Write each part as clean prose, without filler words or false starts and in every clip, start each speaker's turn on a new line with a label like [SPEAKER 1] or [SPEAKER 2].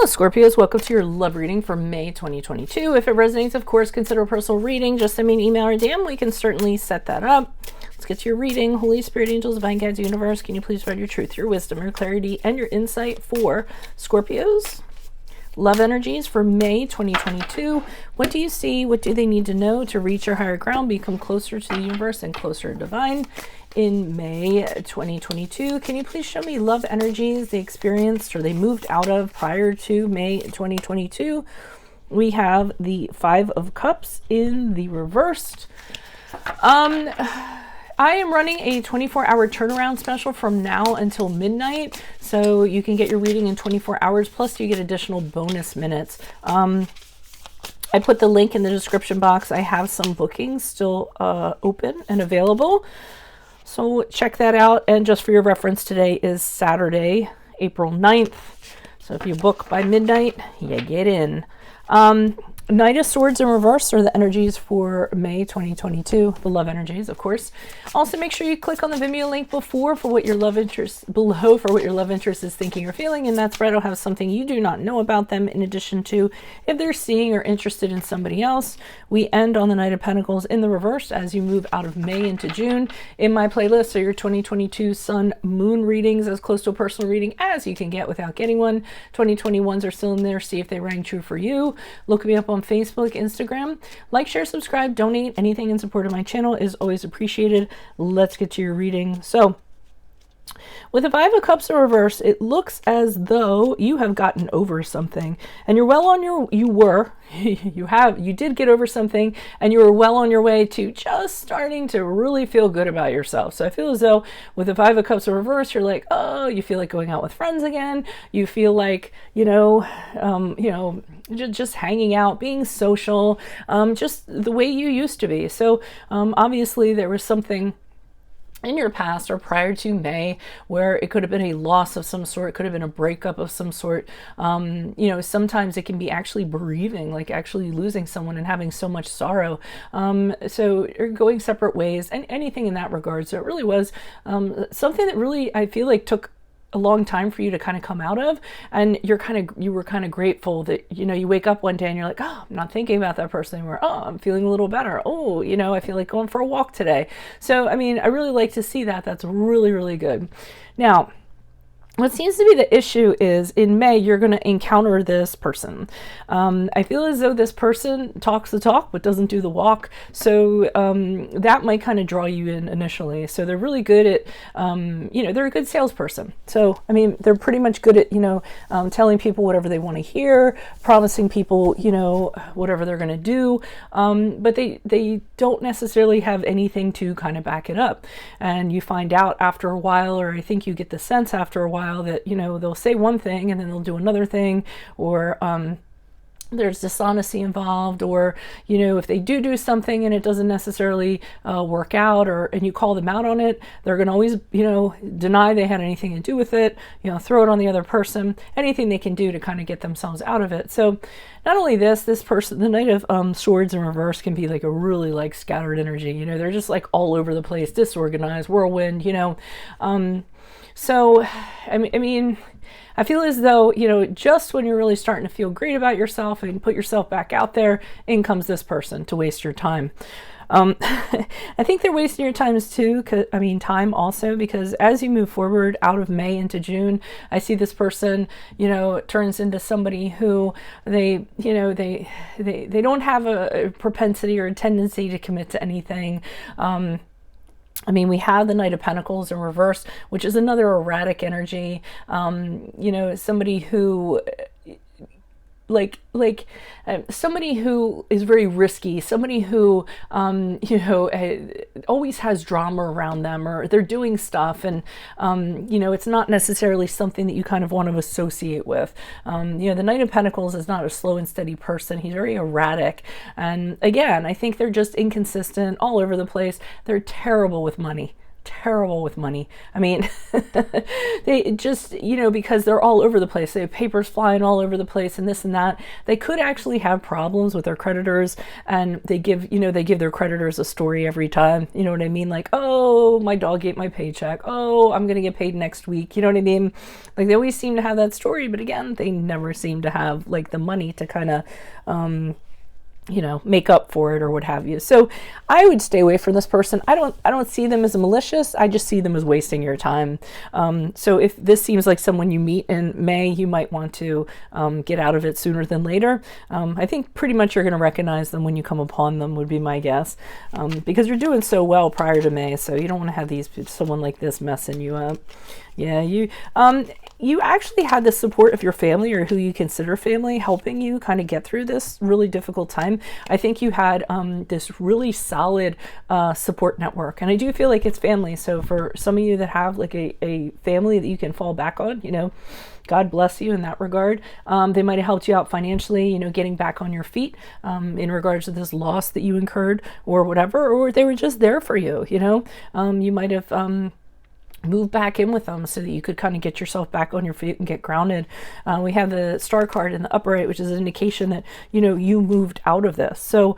[SPEAKER 1] Hello Scorpios, welcome to your love reading for May 2022. If it resonates, of course, consider a personal reading. Just send me an email or DM. We can certainly set that up. Let's get to your reading. Holy Spirit, angels, divine guides, universe, can you please provide your truth, your wisdom, your clarity, and your insight for Scorpios? Love energies for May 2022. What do you see? What do they need to know to reach your higher ground, become closer to the universe and closer to divine in May 2022? Can you please show me love energies they experienced or they moved out of prior to May 2022? We have the Five of Cups in the reversed. I am running a 24-hour turnaround special from now until midnight, so you can get your reading in 24 hours, plus you get additional bonus minutes. I put the link in the description box. I have some bookings still open and available, so check that out. And just for your reference, today is Saturday, April 9th, so if you book by midnight, you get in. Knight of Swords in reverse are the energies for May 2022, the love energies, of course. Also, make sure you click on the Vimeo link below for what your love interest is thinking or feeling, and that spread will have something you do not know about them in addition to if they're seeing or interested in somebody else. We end on the Knight of Pentacles in the reverse as you move out of May into June. In my playlist are your 2022 Sun Moon readings, as close to a personal reading as you can get without getting one. 2021s are still in there. See if they rang true for you. Look me up on Facebook, Instagram. Like, share, subscribe, donate. Anything in support of my channel is always appreciated. Let's get to your reading. So, with the Five of Cups in reverse, it looks as though you have gotten over something, and you're well on your, you did get over something, and you were well on your way to just starting to really feel good about yourself. So I feel as though with the Five of Cups in reverse, you're like, oh, you feel like going out with friends again. You feel like, just hanging out, being social, just the way you used to be. So obviously there was something in your past or prior to May where it could have been a loss of some sort, it could have been a breakup of some sort. Sometimes it can be actually bereaving, like actually losing someone and having so much sorrow. So you're going separate ways and anything in that regard. So it really was something that really, I feel like, took a long time for you to kind of come out of, and you were kind of grateful that, you wake up one day and you're like, oh, I'm not thinking about that person anymore. Oh, I'm feeling a little better. Oh, I feel like going for a walk today. So, I mean, I really like to see that. That's really, really good. Now, what seems to be the issue is in May, you're going to encounter this person. I feel as though this person talks the talk, but doesn't do the walk. So that might kind of draw you in initially. So they're really good at, they're a good salesperson. So, I mean, they're pretty much good at, telling people whatever they want to hear, promising people, whatever they're going to do. But they don't necessarily have anything to kind of back it up. And you find out after a while, or I think you get the sense after a while, that they'll say one thing and then they'll do another thing, or there's dishonesty involved, or if they do something and it doesn't necessarily work out, and you call them out on it, they're going to always deny they had anything to do with it, throw it on the other person, anything they can do to kind of get themselves out of it. So not only this person, the Knight of Swords in reverse can be like a really like scattered energy. They're just like all over the place, disorganized, whirlwind. So, I mean, I feel as though, just when you're really starting to feel great about yourself and put yourself back out there, in comes this person to waste your time. I think they're wasting your time too, time also, because as you move forward out of May into June, I see this person, turns into somebody who they don't have a propensity or a tendency to commit to anything. We have the Knight of Pentacles in reverse, which is another erratic energy. Somebody who somebody who is very risky, somebody who always has drama around them, or they're doing stuff, and it's not necessarily something that you kind of want to associate with. The Knight of Pentacles is not a slow and steady person. He's very erratic, and again, I think they're just inconsistent, all over the place. They're terrible with money. terrible with money. I mean, they just, because they're all over the place. They have papers flying all over the place and this and that. They could actually have problems with their creditors, and they give their creditors a story every time. You know what I mean? Like, oh, my dog ate my paycheck. Oh, I'm going to get paid next week. You know what I mean? Like, they always seem to have that story, but again, they never seem to have like the money to kind of, make up for it or what have you. So I would stay away from this person. I don't see them as malicious. I just see them as wasting your time. So if this seems like someone you meet in May, you might want to get out of it sooner than later. I think pretty much you're going to recognize them when you come upon them, would be my guess, because you're doing so well prior to May. So you don't want to have someone like this messing you up. Yeah, you actually had the support of your family, or who you consider family, helping you kind of get through this really difficult time. I think you had this really solid support network, and I do feel like it's family. So for some of you that have like a family that you can fall back on, God bless you in that regard. They might have helped you out financially, getting back on your feet in regards to this loss that you incurred or whatever, or they were just there for you. You might have move back in with them so that you could kind of get yourself back on your feet and get grounded. We have the star card in the upright, which is an indication that, you moved out of this. So,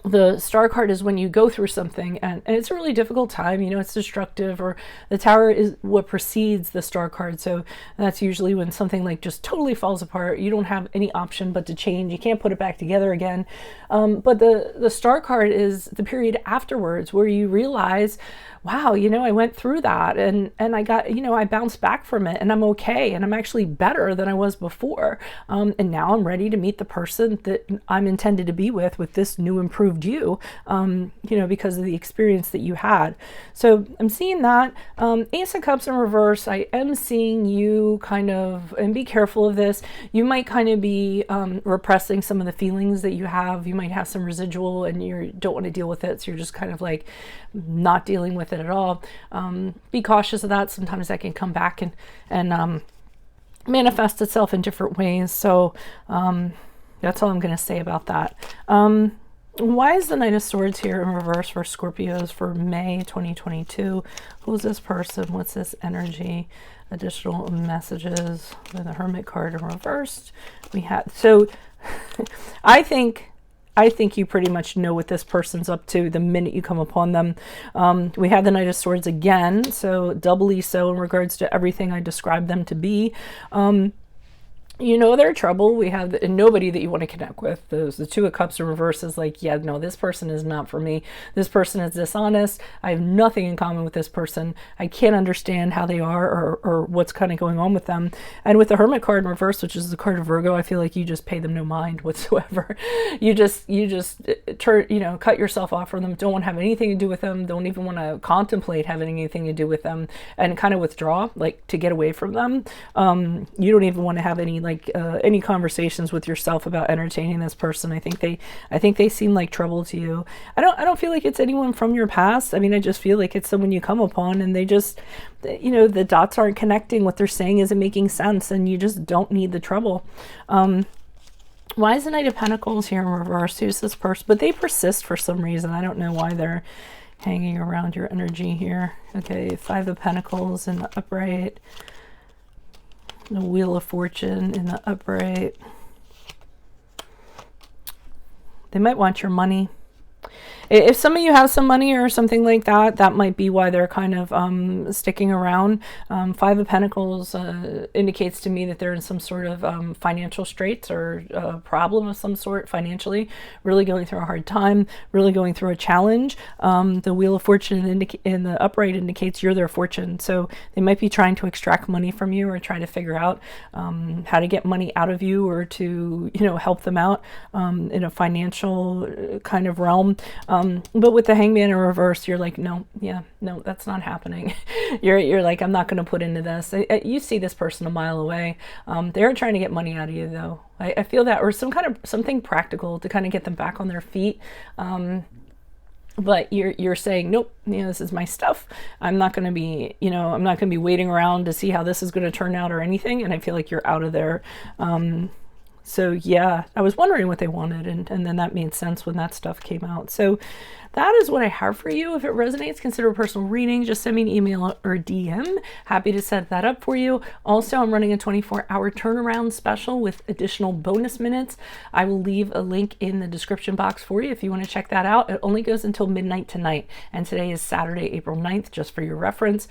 [SPEAKER 1] the star card is when you go through something and it's a really difficult time, it's destructive, or the tower is what precedes the star card. So that's usually when something like just totally falls apart. You don't have any option but to change. You can't put it back together again. But the star card is the period afterwards where you realize, wow, I went through that and I got, I bounced back from it and I'm okay. And I'm actually better than I was before. And now I'm ready to meet the person that I'm intended to be with this new improved you, because of the experience that you had. So I'm seeing that. Ace of Cups in reverse, I am seeing you kind of, and be careful of this, you might kind of be repressing some of the feelings that you have. You might have some residual and you don't want to deal with it. So you're just kind of like not dealing with it at all. Be cautious of that. Sometimes that can come back and manifest itself in different ways. So that's all I'm going to say about that. Why is the Knight of Swords here in reverse for Scorpios for May 2022? Who's this person? What's this energy? Additional messages with the Hermit card in reverse. So I think you pretty much know what this person's up to the minute you come upon them. We have the Knight of Swords again, so doubly so in regards to everything I described them to be. Their trouble. We have nobody that you want to connect with. The Two of Cups in reverse is like, yeah, no, this person is not for me. This person is dishonest. I have nothing in common with this person. I can't understand how they are or what's kind of going on with them. And with the Hermit card in reverse, which is the card of Virgo, I feel like you just pay them no mind whatsoever. You just turn, cut yourself off from them. Don't want to have anything to do with them. Don't even want to contemplate having anything to do with them, and kind of withdraw, like to get away from them. You don't even want to have any any conversations with yourself about entertaining this person. I think they seem like trouble to you. I don't feel like it's anyone from your past. I mean, I just feel like it's someone you come upon and they just, the dots aren't connecting. What they're saying isn't making sense, and you just don't need the trouble. Why is the Knight of Pentacles here in reverse? Who's this person? But they persist for some reason. I don't know why they're hanging around your energy here. Okay, Five of Pentacles in the upright. The Wheel of Fortune in the upright. They might want your money. If some of you have some money or something like that, that might be why they're kind of sticking around. Five of Pentacles indicates to me that they're in some sort of financial straits or problem of some sort financially, really going through a hard time, really going through a challenge. The Wheel of Fortune in the upright indicates you're their fortune. So they might be trying to extract money from you or try to figure out how to get money out of you, or to, help them out in a financial kind of realm. But with the Hangman in reverse, you're like, no, that's not happening. You're like, I'm not going to put into this. You see this person a mile away. They're trying to get money out of you, though. I feel that, or something practical to kind of get them back on their feet. But you're saying, nope, this is my stuff. I'm not going to be, I'm not going to be waiting around to see how this is going to turn out or anything. And I feel like you're out of there. So yeah, I was wondering what they wanted, and then that made sense when that stuff came out. So that is what I have for you. If it resonates, consider a personal reading. Just send me an email or DM. Happy to set that up for you. Also, I'm running a 24-hour turnaround special with additional bonus minutes. I will leave a link in the description box for you if you want to check that out. It only goes until midnight tonight, and today is Saturday, April 9th, just for your reference.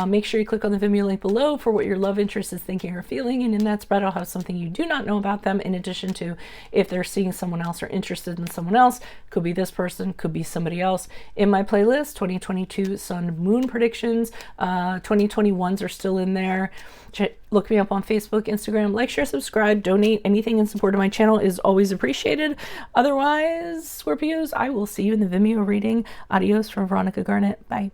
[SPEAKER 1] Make sure you click on the Vimeo link below for what your love interest is thinking or feeling, and in that spread, I'll have something you do not know about them, in addition to if they're seeing someone else or interested in someone else. Could be this person, could be somebody else. In my playlist, 2022 Sun Moon predictions, 2021s are still in there. Look me up on Facebook, Instagram, like, share, subscribe, donate. Anything in support of my channel is always appreciated. Otherwise, Scorpios, I will see you in the Vimeo reading. Adios from Veronica Garnett. Bye.